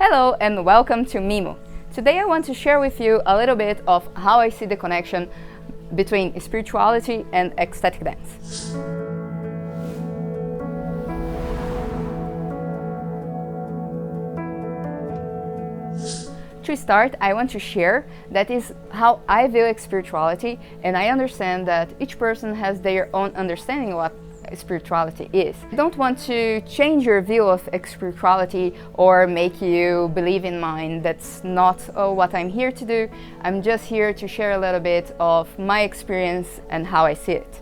Hello and welcome to Mimo. Today I want to share with you a little bit of how I see the connection between spirituality and ecstatic dance. To start, I want to share that is how I view spirituality, and I understand that each person has their own understanding of what spirituality is. I don't want to change your view of spirituality or make you believe in mine. That's not what I'm here to do. I'm just here to share a little bit of my experience and how I see it.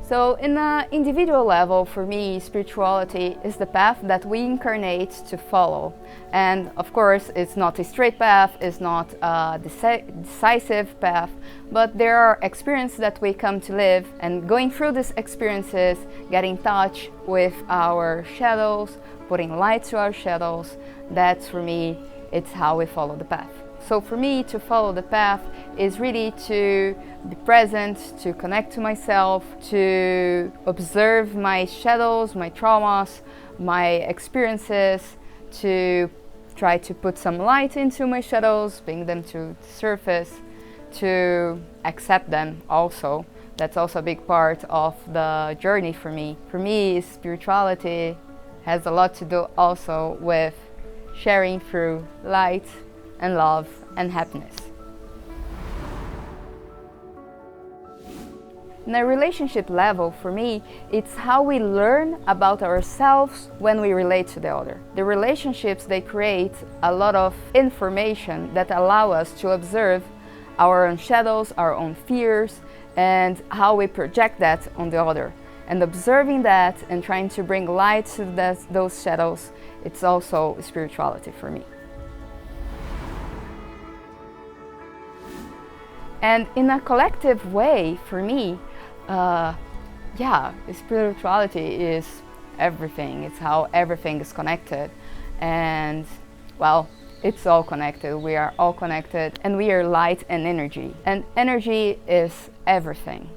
So in an individual level, for me, spirituality is the path that we incarnate to follow. And of course, it's not a straight path, it's not a decisive path, but there are experiences that we come to live, and going through these experiences, getting in touch with our shadows, putting light to our shadows, that's for me, it's how we follow the path. So for me, to follow the path is really to be present, to connect to myself, to observe my shadows, my traumas, my experiences, to try to put some light into my shadows, bring them to the surface, to accept them also. That's also a big part of the journey for me. For me, spirituality has a lot to do also with sharing through light and love and happiness. In a relationship level, for me, it's how we learn about ourselves when we relate to the other. The relationships, they create a lot of information that allow us to observe our own shadows, our own fears, and how we project that on the other. And observing that and trying to bring light to those shadows, it's also spirituality for me. And in a collective way, for me, spirituality is everything. It's how everything is connected. And, well, it's all connected. We are all connected. And we are light and energy. And energy is everything.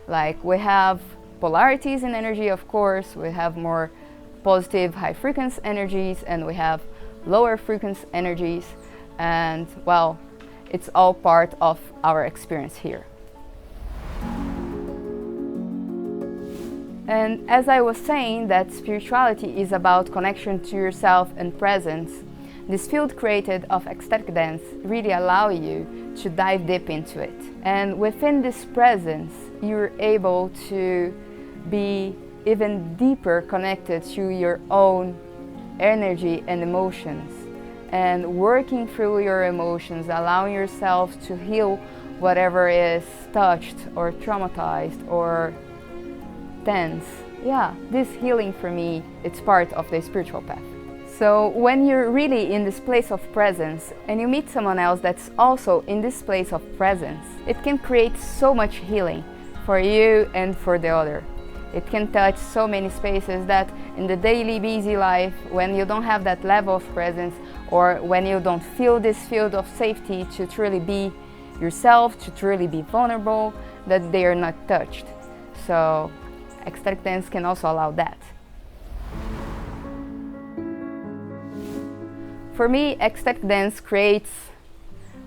Like, we have polarities in energy, of course. We have more positive, high-frequency energies, and we have lower frequency energies. And, well, it's all part of our experience here. And as I was saying, that spirituality is about connection to yourself and presence. This field created of ecstatic dance really allow you to dive deep into it. And within this presence, you're able to be even deeper connected to your own energy and emotions. And working through your emotions, allowing yourself to heal whatever is touched or traumatized or tense. Yeah, this healing for me, it's part of the spiritual path. So when you're really in this place of presence and you meet someone else that's also in this place of presence, it can create so much healing for you and for the other. It can touch so many spaces that in the daily busy life, when you don't have that level of presence, or when you don't feel this field of safety to truly be yourself, to truly be vulnerable, that they are not touched. So ecstatic dance can also allow that. For me, ecstatic dance creates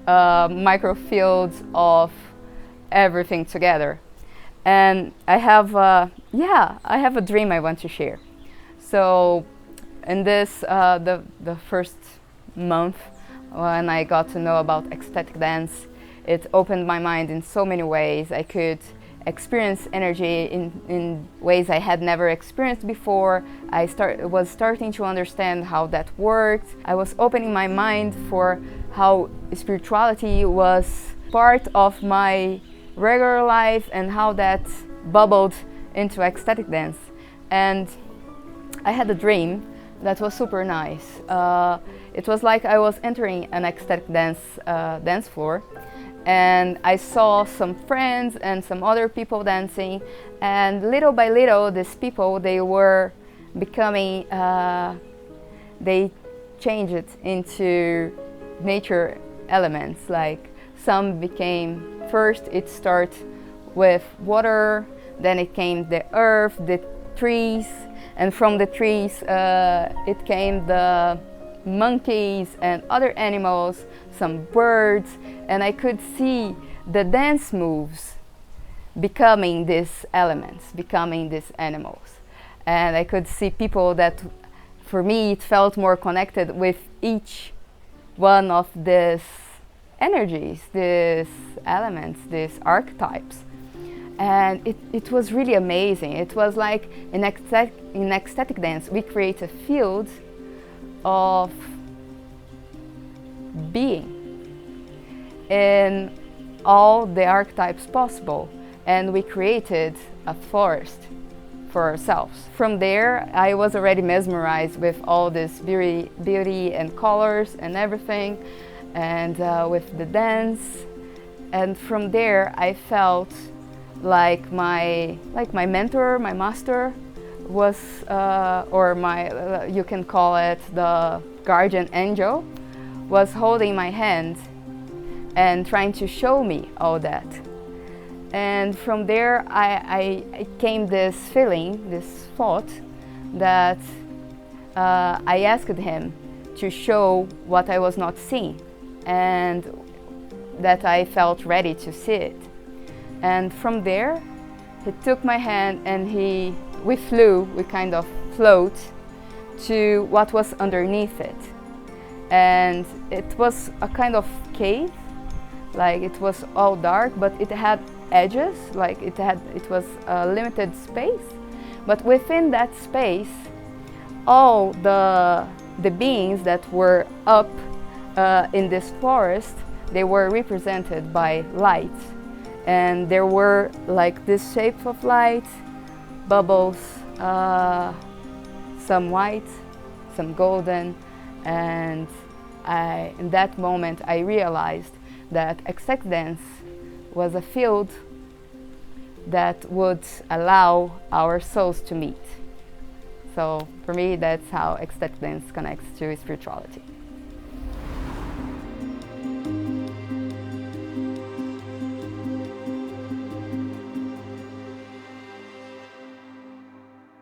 microfields of everything together. And I have a dream I want to share. So in this, the first month when I got to know about ecstatic dance, it opened my mind in so many ways. I could experience energy in ways I had never experienced before. I was starting to understand how that worked. I was opening my mind for how spirituality was part of my regular life and how that bubbled into ecstatic dance. And I had a dream that was super nice. It was like I was entering an ecstatic dance floor, and I saw some friends and some other people dancing, and little by little these people, they were becoming, they changed into nature elements. Like some first it started with water, then it came the earth, the trees, and from the trees it came the monkeys and other animals, some birds, and I could see the dance moves becoming these elements, becoming these animals. And I could see people that, for me, it felt more connected with each one of these energies, these elements, these archetypes. And it was really amazing. It was like in ecstatic dance, we create a field of being in all the archetypes possible. And we created a forest for ourselves. From there, I was already mesmerized with all this beauty and colors and everything, and with the dance. And from there, I felt like my mentor, my master, was, or my, you can call it the guardian angel, was holding my hand and trying to show me all that. And from there, I came this feeling, this thought, that I asked him to show what I was not seeing, and that I felt ready to see it. And from there, he took my hand and we kind of float to what was underneath it. And it was a kind of cave, like it was all dark, but it had edges, like it was a limited space. But within that space, all the beings that were up in this forest, they were represented by light. And there were like this shape of light, bubbles, some white, some golden. And in that moment, I realized that ecstatic dance was a field that would allow our souls to meet. So for me, that's how ecstatic dance connects to spirituality.